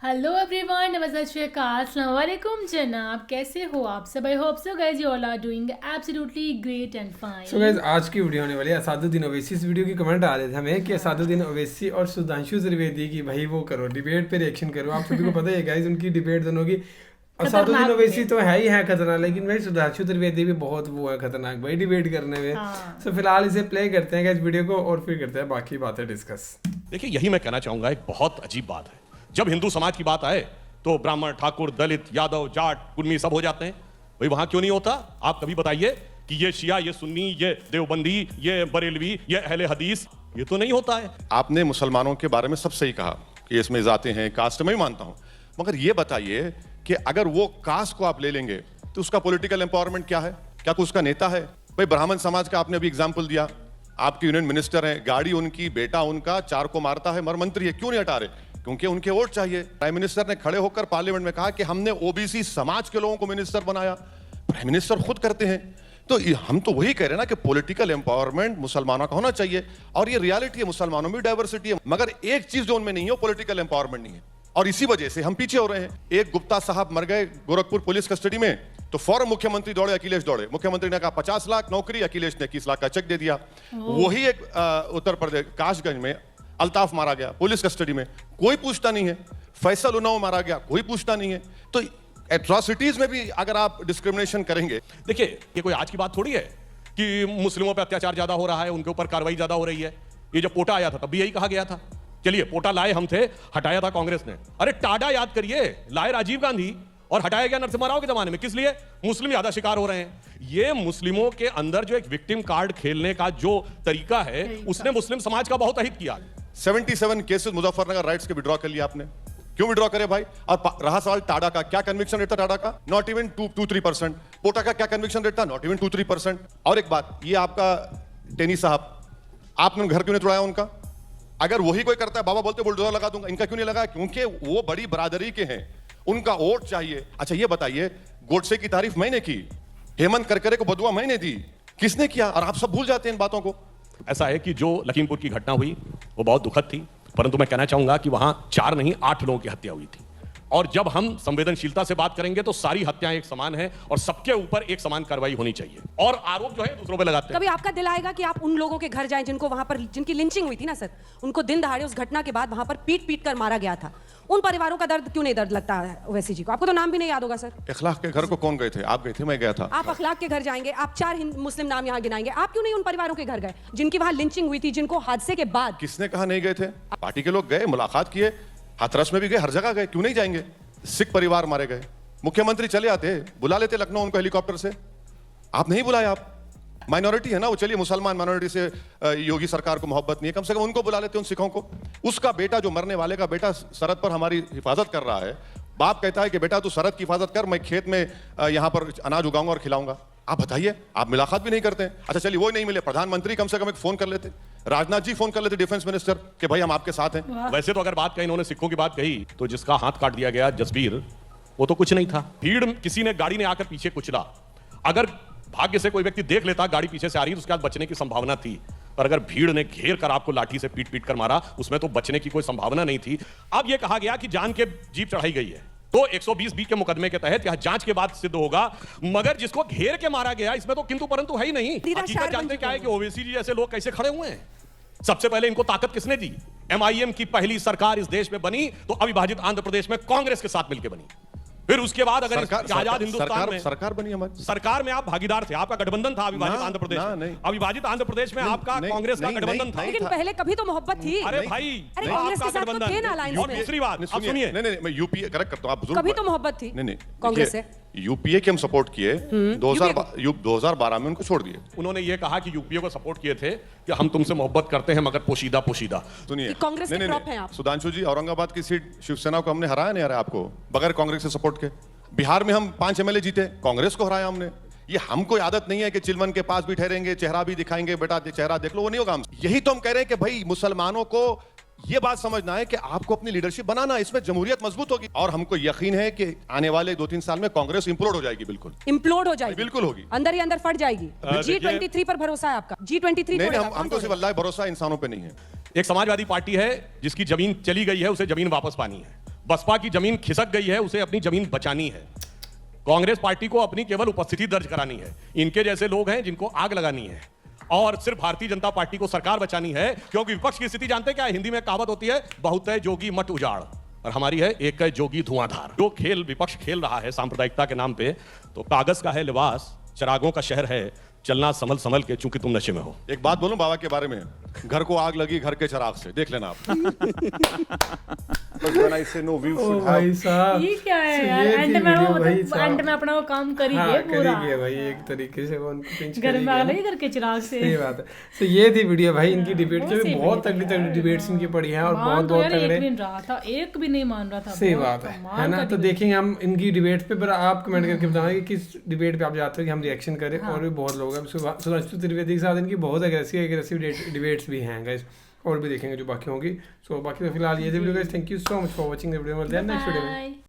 Hello everyone, नमस्ते, अस्सलाम वालेकुम जनाब। कैसे हो आप सब? I hope so guys you all are doing absolutely great and fine. So guys, आज की वीडियो होने वाली है असादुद्दीन ओवैसी। इस वीडियो की कमेंट आ रहे थे हमें कि असादुद्दीन ओवैसी और सुधांशु त्रिवेदी की भाई वो करो, डिबेट पे रिएक्शन करो। आप सभी को पता है गाइस, उनकी डिबेट दोनों की। असादुद्दीन ओवैसी तो है ही है खतरनाक, लेकिन भाई सुधांशु त्रिवेदी भी बहुत वो है खतरनाक भाई डिबेट करने में। सो फिलहाल इसे प्ले करते हैं गाइस वीडियो को, और फिर करते हैं बाकी बातें डिस्कस। देखिए, यही मैं कहना चाहूंगा, एक बहुत अजीब बात है। जब हिंदू समाज की बात आए तो ब्राह्मण, ठाकुर, दलित, यादव, जाट, कुर्मी सब हो जाते हैं। भाई वहां क्यों नहीं होता? आप कभी बताइए कि ये शिया, ये सुन्नी, ये देवबंदी, ये बरेलवी, ये अहले हदीस, ये तो नहीं होता है। आपने मुसलमानों के बारे में सब सही कहा कि इसमें जाते हैं, कास्ट में भी मानता हूं, मगर ये बताइए कि अगर वो कास्ट को आप ले लेंगे तो उसका पॉलिटिकल एम्पावरमेंट क्या है? क्या कोई उसका नेता है? भाई ब्राह्मण समाज का आपने अभी एग्जाम्पल दिया, आपके यूनियन मिनिस्टर हैं, गाड़ी उनकी, बेटा उनका 4 को मारता है, मर मंत्री है, क्यों नहीं हटा रहे? क्योंकि उनके वोट चाहिए। प्राइम मिनिस्टर ने खड़े होकर पार्लियामेंट में कहा कि हमने ओबीसी समाज के लोगों को मिनिस्टर बनाया। प्राइम मिनिस्टर खुद करते हैं। तो हम तो वही कह रहे हैं ना कि पॉलिटिकल एम्पावरमेंट मुसलमानों का होना चाहिए, और ये रियलिटी है, मुसलमानों में डाइवर्सिटी है, मगर एक चीज जो उनमें नहीं है वो पॉलिटिकल एम्पावरमेंट नहीं है, और इसी वजह से हम पीछे हो रहे हैं। एक गुप्ता साहब मर गए गोरखपुर पुलिस कस्टडी में, तो फौरन मुख्यमंत्री दौड़े, अखिलेश दौड़े। मुख्यमंत्री ने कहा 50 लाख नौकरी, अखिलेश ने 21 लाख का चेक दे दिया। वही एक उत्तर प्रदेश काशगंज में अल्ताफ मारा गया पुलिस कस्टडी में, कोई पूछता नहीं है। फैसल उन्नाव मारा गया, कोई पूछता नहीं है। तो एट्रोसिटीज में भी अगर आप डिस्क्रिमिनेशन करेंगे। देखिए, ये कोई आज की बात थोड़ी है कि मुस्लिमों पर अत्याचार ज्यादा हो रहा है, उनके ऊपर कार्रवाई ज्यादा हो रही है। ये जब पोटा आया था तब भी यही कहा गया था। चलिए, पोटा लाए हम थे, हटाया था कांग्रेस ने। अरे टाडा याद करिए, लाए राजीव गांधी और हटाया गया नरसिम्हा राव के जमाने में। किस लिए? मुस्लिम ज्यादा शिकार हो रहे हैं। ये मुस्लिमों के अंदर जो एक विक्टिम कार्ड खेलने का जो तरीका है, उसने मुस्लिम समाज का बहुत अहित किया। 77 केसेस मुजफ्फरनगर राइट्स के विड्रॉ कर लिया आपने, क्यों विड्रॉ करे भाई? और रहा सवाल टाडा का, क्या कन्विक्शन रेट था टाडा का? Not even 2-3%। पोटा का क्या कन्विक्शन रेट था? Not even 2-3%। और एक बात, ये आपका टेनी साहब, आपने घर क्यों नहीं तोड़ाया उनका? अगर वही कोई करता है, बाबा बोलते बुलडोजर लगा दूंगा, इनका क्यों नहीं लगा? क्योंकि वो बड़ी बरादरी के हैं, उनका वोट चाहिए। अच्छा ये बताइए, गोडसे की तारीफ मैंने की, हेमंत करकरे को बदुआ मैंने दी, किसने किया? और आप सब भूल जाते हैं इन बातों को। ऐसा है कि जो लखीमपुर की घटना हुई वो बहुत दुखद थी, परंतु मैं कहना चाहूंगा कि वहां 4 नहीं 8 लोगों की हत्या हुई थी। और जब हम संवेदनशीलता से बात करेंगे तो सारी हत्याएं एक समान है और सबके ऊपर एक समान कार्रवाई होनी चाहिए, और आरोप जो है दूसरों पे लगाते हैं। कभी आपका दिल आएगा कि आप उन लोगों के घर जाएं जिनको वहां पर, जिनकी लिंचिंग हुई थी ना सर, उनको दिन दहाड़े उस घटना के बाद वहां पर पीट पीट कर मारा गया था, उन परिवारों का दर्द क्यों नहीं दर्द लगता है ओवैसी जी को? आपको तो नाम भी नहीं याद होगा सर। इखलाक के घर को कौन गए थे? आप गए थे? मैं गया था। आप अखलाक के घर जाएंगे, आप 4 मुस्लिम नाम यहाँ गिनाएंगे, आप क्यों नहीं उन परिवारों के घर गए जिनकी वहां लिंचिंग हुई थी, जिनको हादसे के बाद? किसने कहा नहीं गए थे? पार्टी के लोग गए, मुलाकात किए, हाथरस में भी गए, हर जगह गए, क्यों नहीं जाएंगे? सिख परिवार मारे गए, मुख्यमंत्री चले आते, बुला लेते लखनऊ उनको हेलीकॉप्टर से। आप नहीं बुलाए, आप माइनॉरिटी है ना वो, चलिए मुसलमान माइनॉरिटी से योगी सरकार को मोहब्बत नहीं है, कम से कम उनको बुला लेते, उन सिखों को। उसका बेटा, जो मरने वाले का बेटा सरहद पर हमारी हिफाजत कर रहा है, बाप कहता है कि बेटा तू सरहद की हिफाजत कर, मैं खेत में यहाँ पर अनाज उगाऊंगा और खिलाऊंगा। आप बताइए, आप मुलाकात भी नहीं करते हैं। अच्छा चलिए, वो नहीं मिले, प्रधानमंत्री कम से कम एक फोन कर लेते, राजनाथ जी फोन कर लेते, डिफेंस मिनिस्टर, कि भाई हम आपके साथ हैं। वैसे तो अगर बात कही, इन्होंने सिखों की बात कही, तो जिसका हाथ काट दिया गया जसबीर, वो तो कुछ नहीं था। भीड़, किसी ने गाड़ी ने आकर पीछे कुचला, अगर भाग्य से कोई व्यक्ति देख लेता गाड़ी पीछे से आ रही है तो उसके बाद बचने की संभावना थी, पर अगर भीड़ ने घेर कर आपको लाठी से पीट पीट कर मारा, उसमें तो बचने की कोई संभावना नहीं थी। अब यह कहा गया कि जान के जीप चढ़ाई गई है, तो 120(b) के मुकदमे के तहत यह जांच के बाद सिद्ध होगा, मगर जिसको घेर के मारा गया इसमें तो किंतु परंतु है ही नहीं। हकीकत जानते क्या है कि ओवैसी जी जैसे लोग कैसे खड़े हुए हैं? सबसे पहले इनको ताकत किसने दी? MIM की पहली सरकार इस देश में बनी तो अविभाजित आंध्र प्रदेश में कांग्रेस के साथ मिलकर बनी। फिर उसके बाद अगर आजाद हिंदुस्तान में सरकार बनी, हमारी सरकार में आप भागीदार थे, आपका गठबंधन था अविभाजित आंध्र प्रदेश में। अविभाजित आंध्र प्रदेश में आपका कांग्रेस का गठबंधन था। लेकिन पहले कभी तो मोहब्बत थी। अरे भाई, अरे कांग्रेस के साथ तो थे ना अलायंस में। दूसरी बात आप सुनिए, नहीं मैं यूपीए करेक्ट करता हूं, आप बुजुर्ग कभी तो मोहब्बत थी नहीं कांग्रेस से। यूपीए के हम सपोर्ट किए, 2012 में उनको छोड़ दिए। उन्होंने ये कहा कि यूपीए को सपोर्ट किए थे कि हम तुमसे मोहब्बत करते हैं मगर पोशीदा पोशीदा। सुनिए, कांग्रेस के प्रॉप हैं आप। सुधांशु जी, औरंगाबाद की सीट शिवसेना को हमने हराया नहीं, हराया आपको बगैर कांग्रेस से सपोर्ट के। बिहार में हम 5 MLA जीते, कांग्रेस को हराया हमने। ये हमको आदत नहीं है कि चिलमन के पास भी ठहरेंगे, चेहरा भी दिखाएंगे, बेटा चेहरा देख लो, वो नहीं होगा। हम यही तो हम कह रहे हैं कि भाई मुसलमानों को ये बात समझना है कि आपको अपनी लीडरशिप बनाना, इसमें जमहूरियत मजबूत होगी, और हमको यकीन है कि आने वाले 2-3 साल में कांग्रेस इंप्लोड हो जाएगी। बिल्कुल इंप्लोड हो जाएगी, बिल्कुल होगी, अंदर ही अंदर फट जाएगी। G23 पर भरोसा है आपका? G23 नहीं, हमको सिर्फ अल्लाह भरोसा, इंसानों पे नहीं है। एक समाजवादी पार्टी है जिसकी जमीन चली गई है, उसे जमीन वापस पानी है। बसपा की जमीन खिसक गई है, उसे अपनी जमीन बचानी है। कांग्रेस पार्टी को अपनी केवल उपस्थिति दर्ज करानी है। इनके जैसे लोग हैं जिनको आग लगानी है, और सिर्फ भारतीय जनता पार्टी को सरकार बचानी है, क्योंकि विपक्ष की स्थिति जानते हैं क्या है? हिंदी में कहावत होती है, बहुत है जोगी मत उजाड़, और हमारी है एक है जोगी धुआंधार। जो खेल विपक्ष खेल रहा है सांप्रदायिकता के नाम पे, तो कागज का है लिबास, चिरागों का शहर है, चलना संभल संभल के, चूंकि तुम नशे में हो। एक बात बोलूं बाबा के बारे में, घर को आग लगी घर के चिराग से, देख लेना आप। But when I say no, we O should भाई have साहब, ये क्या है so यार? ये एंड थी में वो वीडियो भाई मतलब साहब। एंड में अपना वो काम कर ही हाँ, गए कर पूरा। ही गया भाई, एक तरीके से वो उनको पिंच घर कर ही में आ गया। गई घर के चिराग से। सही बात है। तो ये थी वीडियो भाई इनकी डिबेट बहुत जो सही बहुत वीडियो तगड़ी थी तगड़ी डिबेट्स इनकी पड़ी हैं, और मान बहुत तो बहुत यार एक तगड़े। भी नहीं रहा था, एक भी नहीं मान रहा था। सही बहुत बात है कमाल ना? का तो debate। देखेंगे हम इनकी डिबेट पे, पर आप कमेंट करके बताना कि किस डिबेट पे आप चाहते हो कि हम रिएक्शन करें। और भी बहुत लोग हैं, सुधांशु त्रिवेदी के साथ इनकी बहुत अग्रेसिव डिबेट्स भी हैं गाइस, और भी देखेंगे जो बाकी होंगी। सो बाकी तो फिलहाल ये video guys, thank you so much for watching the video. मिलते हैं नेक्स्ट वीडियो में। Bye.